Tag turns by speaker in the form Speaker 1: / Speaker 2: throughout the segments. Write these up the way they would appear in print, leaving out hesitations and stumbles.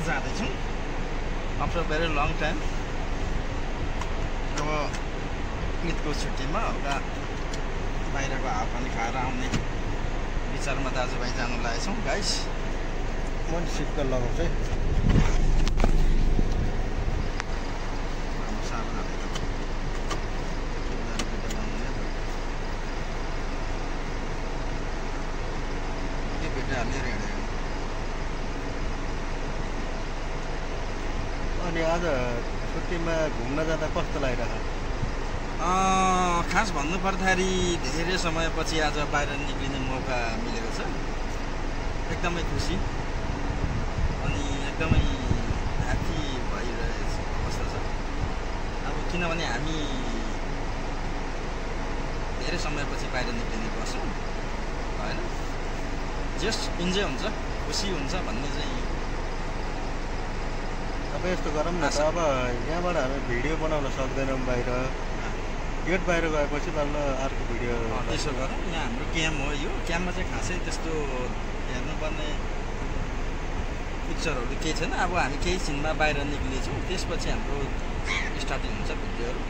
Speaker 1: जाँदैछौँ after very long time. अब ईदको छुट्टीमा हल्का बाहिरको हावापानी खाएर आउने विचारमा दाजुभाइ जानु लागेछौँ गाइस।
Speaker 2: म नि सिटबेल्ट लगाउँछु है। अनि आज छुट्टीमा घुम्न जाँदा कस्तो लागिरहेको?
Speaker 1: खास भन्नुपर्दाखेरि धेरै समयपछि आज बाहिर निक्लिने मौका मिलेको छ। एकदमै खुसी अनि एकदमै ह्याप्पी भइरहेको अवस्था छ। अब किनभने हामी धेरै समयपछि बाहिर निक्लिने गर्छौँ होइन, जस्ट इन्जोय हुन्छ, खुसी हुन्छ भन्ने चाहिँ।
Speaker 2: अब यस्तो गरौँ न त, अब यहाँबाट हामी भिडियो बनाउन सक्दैनौँ बाहिर, गेट बाहिर गएपछि बल्ल अर्को भिडियो।
Speaker 1: त्यसो गरौँ, यहाँ हाम्रो क्याम्प हो, यो क्याम्पमा चाहिँ खासै त्यस्तो हेर्नुपर्ने पिक्चरहरू केही छैन। अब हामी केही छिनमा बाहिर निक्लिन्छौँ, त्यसपछि हाम्रो स्टार्टिङ हुन्छ भिडियोहरू।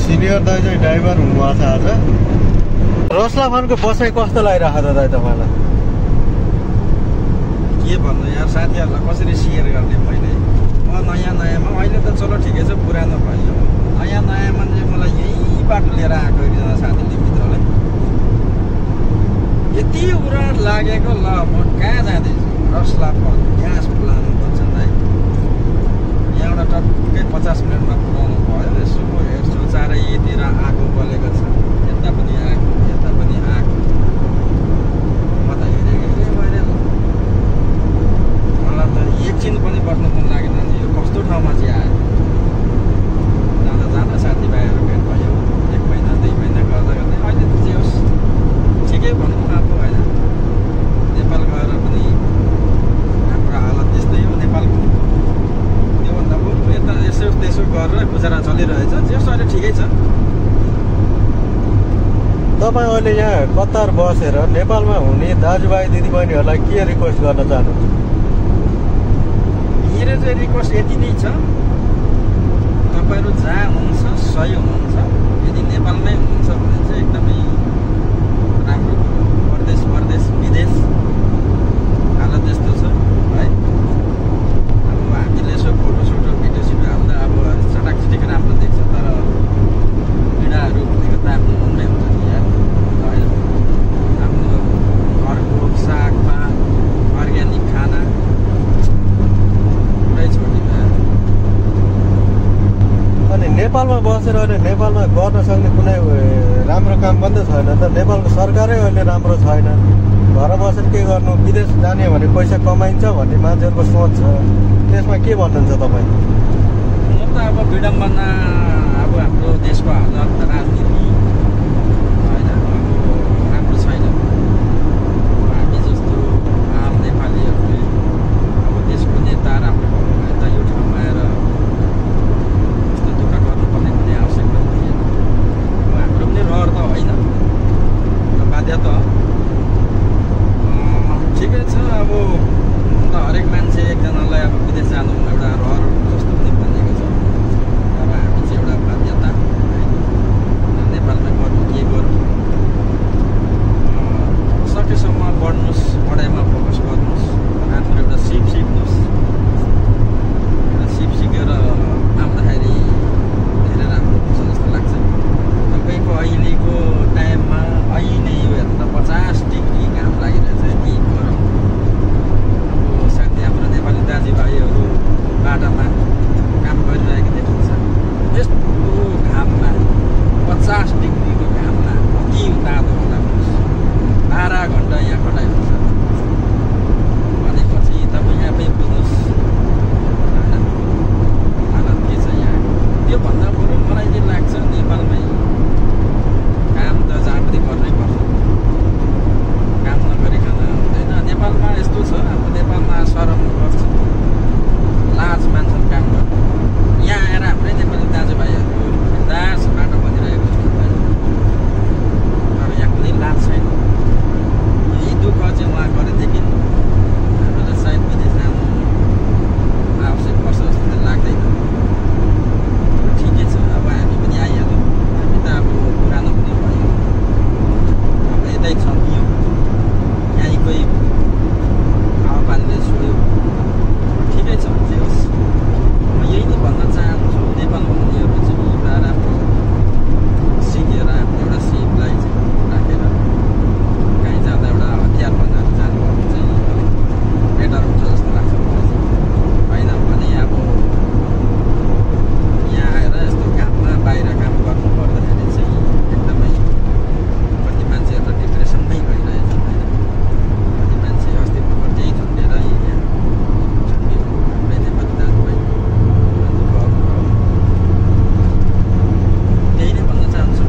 Speaker 2: सिनियर दाइ चाहिँ ड्राइभर हुनुभएको छ आज। रसला फानको बसाइ कस्तो लागिरहेको छ दाइ तपाईँलाई?
Speaker 1: के भन्नु यार, साथीहरूलाई कसरी सेयर गर्ने। मैले नयाँमा अहिले त चलो ठिकै छ, पुरानो भयो। नयाँमा चाहिँ मलाई यही बाटो लिएर आएको एकजना साथीले मित्रलाई यति उराट लागेको, ल म कहाँ जाँदैछु, रसला फन ग्यास प्लान्ट भन्छ दाइ। यहाँबाट टक्कै 50 मिनटमा पुऱ्याउनु भयो। यसो हेर्छु चारैतिर आगो बलेको छ, यता पनि आगो यता पनि आगो। म त हेरेँ मैले, मलाई त एकछिन पनि बस्नु मन लागेन नि। यो कस्तो ठाउँमा चाहिँ आयो। जाँदा साथीभाइहरू भेट भयो, 1 महिना 2 महिना गर्दा गर्दै अहिले त चाहिँ होस् ठिकै भनौँ न अब होइन। नेपाल गएर पनि हाम्रो हालत त्यस्तै हो नेपालको। त्योभन्दा बरु यता यसो त्यसो गरेर गुजारा चलिरहेछ, जस अहिले ठिकै छ।
Speaker 2: तपाईँ अहिले यहाँ कतार बसेर नेपालमा हुने दाजुभाइ दिदीबहिनीहरूलाई के रिक्वेस्ट गर्न चाहनुहुन्छ?
Speaker 1: मेरो चाहिँ रिक्वेस्ट यति नै छ, तपाईँहरू जहाँ हुनुहुन्छ सही हुनुहुन्छ। यदि नेपालमै हुनुहुन्छ भने चाहिँ एकदमै राम्रो कुरो। परदेश विदेश हालत त्यस्तो छ है। अब हामीले यसो फोटोसोटो भिडियो हाल्दा अब चटाकचिटिक राम्रो देख्छ, तर पीडाहरू भनेको त आफ्नो मनमै हुन्छ नि यार होइन। आफ्नो घरको सागपात अर्ग्यानिक खाना पुरै छोडिदिनु।
Speaker 2: अनि नेपालमा बसेर अहिले नेपालमा गर्न सक्ने कुनै राम्रो काम पनि त छैन त। नेपालको सरकारै अहिले राम्रो छैन। घर बसेर के गर्नु, विदेश जाने भने पैसा कमाइन्छ भन्ने मान्छेहरूको सोच छ। त्यसमा के भन्नुहुन्छ तपाईँ?
Speaker 1: म त अब विडम्बना, अब हाम्रो देशको हालत राजनीति होइन राम्रो छैन। हामी जस्तो आम नेपालीहरूले अब देशको नेता राम्रो भएको भए त यो ठाउँमा आएर यस्तो दुःख गर्नुपर्ने कुनै आवश्यकता थिएन। अब हाम्रो पनि रहर त होइन, बाध्यता ठिकै छ। अब हरेक मान्छे एकजनालाई अब विदेश जानु एउटा रहर जस्तो पनि बनेको छ। बाटामा काम गरिरहेको देखिन्छ। यस्तो घाममा 50 डिग्रीको घाममा कति तातो होला 12 घन्टा यहाँ खटाइ हुन्छ भनेपछि तपाईँ आफै बुझ्नुहोस् हालत के छ यहाँ। त्योभन्दा बरु मलाई के लाग्छ नेपालमै काम त जहाँ पनि गर्नै पर्छ, काम नगरिकन हुँदैन। नेपालमा यस्तो छ, अब नेपालमा शरम गर्छ, लाज मान्छन् काम गर्नु। यहाँ आएर हाम्रै नेपाली दाजुभाइहरू बिन्दास बाटो भनिरहेको छ, तर यहाँ कुनै लाज छैन। यही दुःख चाहिँ उहाँ गरेदेखि हामीलाई सायद विदेश जानु आवश्यक पर्छ जस्तो चाहिँ लाग्दैन। ठिकै छ, अब हामी पनि आइहाल्यौँ, हामी त अब पुरानो पनि भयो, अब यतै छम्कियो, यहीँकै हावापानीले छोड्यो, ठिकै छ, जे होस्। म यही नै भन्न चाहन्छु, नेपाल भन्नेहरू चाहिँ एउटा राम्रो सिकेर आफ्नो एउटा सिपलाई चाहिँ राखेर कहीँ जाँदा एउटा हतियार बनाएर जानुभयो चाहिँ अलिक बेटर हुन्छ जस्तो लाग्छ मलाई चाहिँ। होइन भने अब यहाँ आएर यस्तो काममा बाहिर काम गर्नु पर्दाखेरि चाहिँ एकदमै कति मान्छेहरू त डिप्रेसनमै गइरहेछ होइन। कति मान्छे अस्ति भर्खर त्यही झुन्डेर यहाँ झुन्डियो हाम्रै नेपाली दाजुभाइ, त्यही नै भन्न चाहन्छु।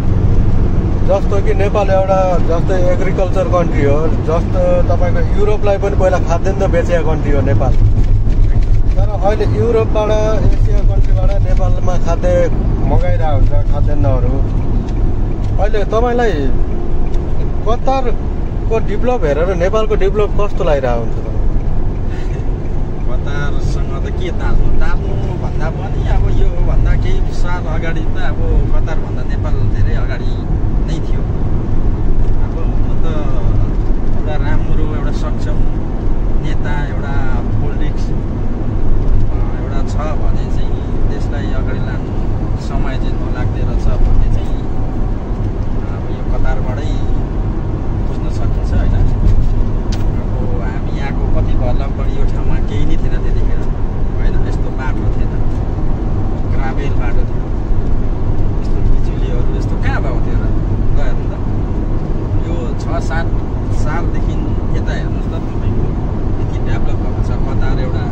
Speaker 2: जस्तो कि नेपाल एउटा जस्तै एग्रिकल्चर कन्ट्री हो, जस्तो तपाईँको युरोपलाई पनि पहिला खाद्यान्न बेचेको कन्ट्री हो नेपाल। तर अहिले युरोपबाट एसिया कन्ट्रीबाट नेपालमा खाद्य मगाइरहेको हुन्छ खाद्यान्नहरू। अहिले तपाईँलाई कतारको डेभलप हेरेर नेपालको डेभलप कस्तो लागिरहेको हुन्छ?
Speaker 1: कतारसँग त के ताप्नु भन्दा पनि अब यो भन्दा केही साल अगाडि त अब कतारभन्दा नेपाल धेरै अगाडि नै थियो। अब हुन त एउटा राम्रो एउटा सक्षम नेता, एउटा पोलिटिक्स एउटा छ भने चाहिँ देशलाई अगाडि लानु समय चाहिँ नलाग्दै रहेछ भन्ने चाहिँ अब यो कतारबाटै बुझ्न सकिन्छ होइन। अब हामी यहाँको कति भल्ला बढी यो ठाउँमा केही नै थिएन त्यतिखेर होइन, यस्तो बाटो थिएन, ग्राभेल बाटो थियो, यस्तो बिजुलीहरू यस्तो कहाँ भएको थियो र गएर त यो 6-7 सालदेखि यता हेर्नुहोस् त तपाईँको यति डेभलप भएको छ। कतार एउटा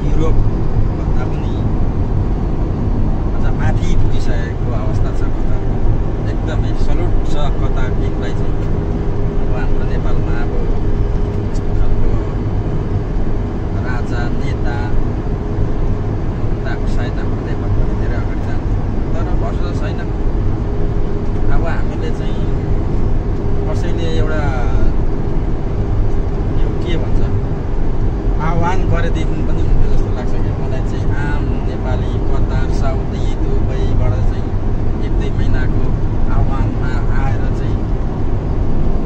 Speaker 1: युरोपभन्दा पनि अझ माथि पुगिसकेको अवस्था छ कतारको। एकदमै सल्युट छ कतार टिमलाई चाहिँ। अब हाम्रो नेपालमा अब यस्तो खालको राजा नेता त अब सायद हाम्रो नेपाल पनि धेरै अगाडि जान्छ, तर भरोसा छैन। अब हामीले चाहिँ कसैले एउटा यो के भन्छ आह्वान गरेदेखि पनि हुन्थ्यो जस्तो लाग्छ कि मलाई चाहिँ। आम नेपाली कतार, साउदी, दुबईबाट चाहिँ 1-2 महिनाको आह्वानमा आएर चाहिँ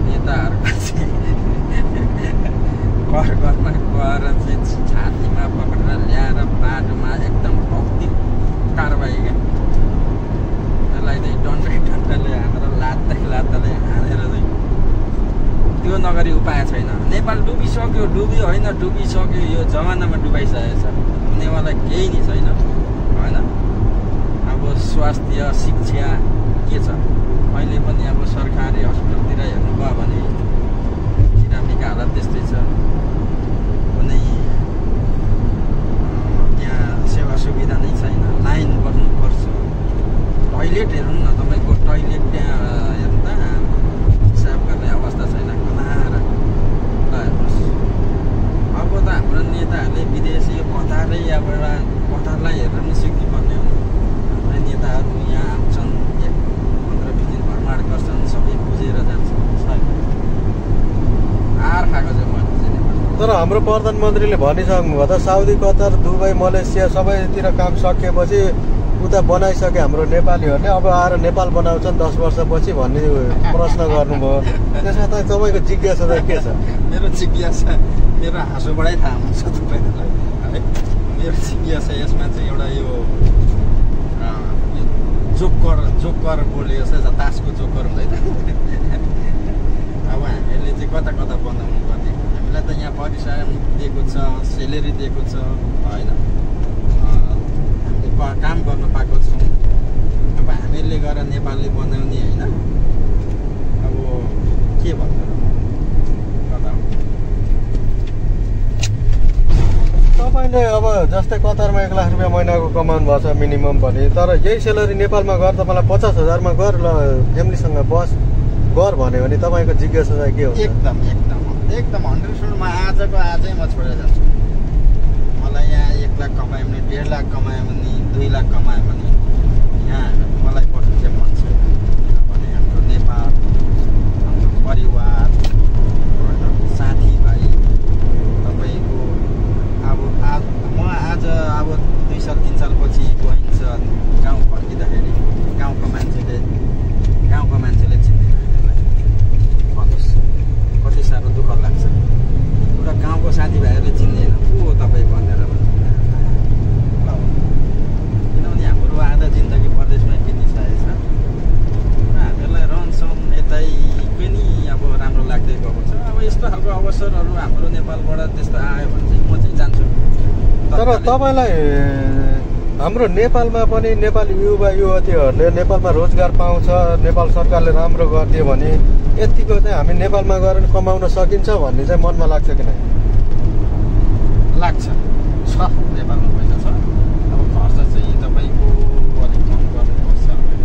Speaker 1: नेताहरूको चाहिँ घरमा गएर चाहिँ छातीमा पक्रेर ल्याएर बाटोमा एकदम भौतिक कारबाही क्या, त्यसलाई चाहिँ डन्डाले हानेर लात्ताले हानेर चाहिँ त्यो नगरी उपाय छैन। नेपाल डुबिसक्यो, डुब्यो होइन डुबिसक्यो, यो जमानामा डुबाइसकेको छ, हुनेवाला केही नै छैन होइन। अब स्वास्थ्य शिक्षा के छ अहिले पनि अब सरकारी हस्पिटलतिर हेर्नुभयो भने बिरामीको हालत त्यस्तै छ। कुनै त्यहाँ सेवा सुविधा नै छैन, लाइन बस्नुपर्छ। टोइलेट हेर्नु न तपाईँको, टोइलेट त्यहाँ हेर्नु त हिसाब गर्ने अवस्था छैन, गनाएर ल हेर्नुहोस्। अब त हाम्रो नेताहरूले विदेशी कतारै अब एउटा कतारलाई हेरेर पनि सिक्नुपर्ने हो। हाम्रै नेताहरू यहाँ आउँछन्, 15-20 दिन भ्रमण गर्छन्, सबै बुझेर जान्छन्। आर खाएको चाहिँ मैले चाहिँ नेपाल।
Speaker 2: तर हाम्रो प्रधानमन्त्रीले भनिसक्नु भयो त, साउदी, कतार, दुबई, मलेसिया सबैतिर काम सकिएपछि उता बनाइसके हाम्रो नेपालीहरूले, अब आएर नेपाल बनाउँछन् 10 वर्षपछि भन्ने प्रश्न गर्नुभयो। त्यसमा त तपाईँको जिज्ञासा त के छ?
Speaker 1: मेरो जिज्ञासा मेरो हाँसोबाटै थाहा हुन्छ तपाईँहरूलाई है। मेरो जिज्ञासा यसमा चाहिँ एउटा यो जोकर बोलेको छ, तासको जोकर हुँदैन। अब हामीले चाहिँ कता कता बनाउनु पर्ने, हामीलाई त यहाँ परिश्रम दिएको छ, सेलेरी दिएको छ होइन,
Speaker 2: जस्तै कतारमा 1 लाख रुपियाँ महिनाको कमाउनु भएको छ मिनिमम भने, तर यही सेलरी नेपालमा गएर तपाईँलाई 50,000मा गर ल फ्यामिलीसँग बस गर भन्यो भने तपाईँको जिज्ञासा चाहिँ के हुन्छ?
Speaker 1: एकदम 100% म आजको आजै म छोडेर जान्छु। मलाई यहाँ 1 लाख कमायो भने 1.5 लाख कमायो भने 2 लाख कमायो भने यहाँ मलाई बस्नु चाहिँ मन छैन। किनभने हाम्रो नेपाल, हाम्रो परिवार, साथीभाइ, तपाईँको म आज 2 साल 3 साल पछि गइन्छ गाउँ फर्किँदाखेरि गाउँको मान्छेले चिन्दैन हामीलाई। भन्नुहोस् कति साह्रो दुःख लाग्छ। एउटा गाउँको साथीभाइहरूले चिन्दैन को हो तपाईँ भनेर भन्छ। किनभने हाम्रो आधा जिन्दगी परदेशमै बितिसकेको छ। हामीहरूलाई रहनसहन यतै पनि अब राम्रो लाग्दै गएको छ। अब यस्तो खालको अवसरहरू हाम्रो नेपालबाट त्यस्तो आयो भने चाहिँ म चाहिँ जान्छु।
Speaker 2: तर तपाईँलाई हाम्रो नेपालमा पनि नेपाली युवा युवतीहरूले नेपालमा रोजगार पाउँछ, नेपाल सरकारले राम्रो गरिदियो भने यतिको चाहिँ हामी नेपालमा गएर कमाउन सकिन्छ भन्ने चाहिँ मनमा लाग्छ कि नै?
Speaker 1: लाग्छ। छ नेपालमा पैसा छ। अब खर्च चाहिँ तपाईँको अलिक कम गर्नुपर्छ होइन?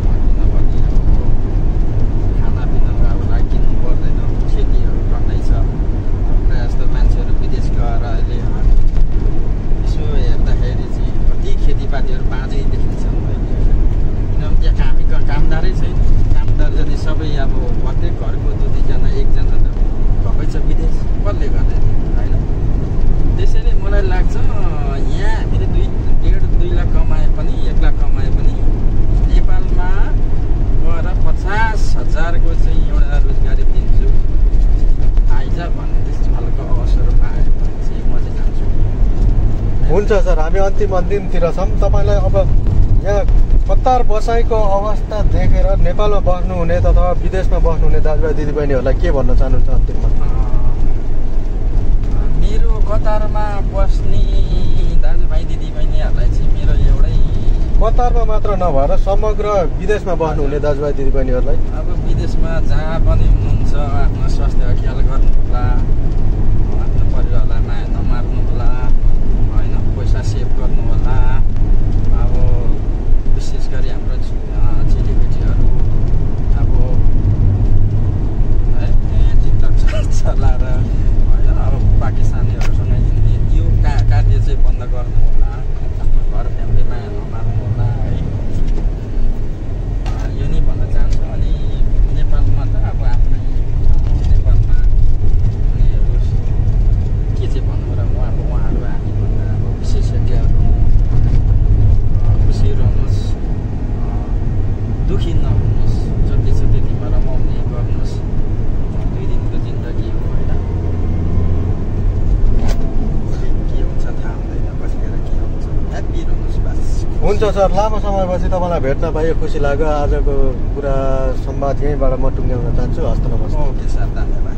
Speaker 1: किनभने अब खानापिनाको अब लागि किन्नु पर्दैन। खेतीहरू टन्नै छ। प्रायः जस्तो मान्छेहरू विदेश गएर अहिले यसो हेर्दाखेरि चाहिँ कति खेतीपातीहरू बाँझै देखिन्छन् अहिले। किनभने त्यहाँ कामदारै छैन। कामदार जति सबै अब प्रत्येक घरको 2-2जना 1जना त भएकै छ विदेश। कसले गर्दैन होइन? त्यसैले मलाई लाग्छ यहाँ हामीले 1.5-2 लाख कमाए पनि 1 लाख कमाए पनि नेपालमा गएर 50,000को चाहिँ एउटा रोजगारी दिन्छु आइज भन्ने त्यस्तो खालको अवसर पायो भने चाहिँ म चाहिँ जान्छु।
Speaker 2: हुन्छ सर, हामी अन्तिमतिर छौँ। तपाईँलाई अब यहाँ कतार बसाइको अवस्था देखेर नेपालमा बस्नुहुने अथवा विदेशमा बस्नुहुने दाजुभाइ दिदीबहिनीहरूलाई के भन्न चाहनुहुन्छ अन्तिममा?
Speaker 1: मेरो कतारमा बस्ने दाजुभाइ दिदीबहिनीहरूलाई चाहिँ मेरो एउटै,
Speaker 2: कतारमा मात्र नभएर समग्र विदेशमा बस्नुहुने दाजुभाइ दिदीबहिनीहरूलाई
Speaker 1: अब विदेशमा जहाँ पनि हुनुहुन्छ आफ्नो स्वास्थ्यको ख्याल गर्नु होला, आफ्नो परिवारलाई माया नमार्नु होला होइन, पैसा सेभ गर्नु होला। अब विशेष गरी हाम्रो चेलीबेटीहरू अब है टिकटक चलाएर होइन अब पाकिस्तानीहरूसँग हिँड्ने यो कार्य चाहिँ बन्द गर्नु होला। आफ्नो घर फ्यामिलीमा नमार्नु होला है। यो नै भन्न चाहन्छु। अनि नेपालमा त अब आफ्नै ठाउँ नेपालमा उनीहरू के चाहिँ भन्नु र म अब उहाँहरू हामीभन्दा अब विशेषज्ञहरू खुसी रहनुहोस्, दुखी नहुनुहोस्, जति छ त्यतिमा रमाउने गर्नुहोस्। 2 दिनको जिन्दगी हो होइन? के हुन्छ थाहा हुँदैन, कतिखेर के हुन्छ। ह्याप्पी रहनुहोस् बस।
Speaker 2: हुन्छ सर, लामो समयपछि तपाईँलाई भेट्न पाए खुसी लाग्यो। आजको कुरा संवाद यहीँबाट म टुङ्ग्याउन चाहन्छु। हस्त नमस्ते।
Speaker 1: ओके सर, धन्यवाद।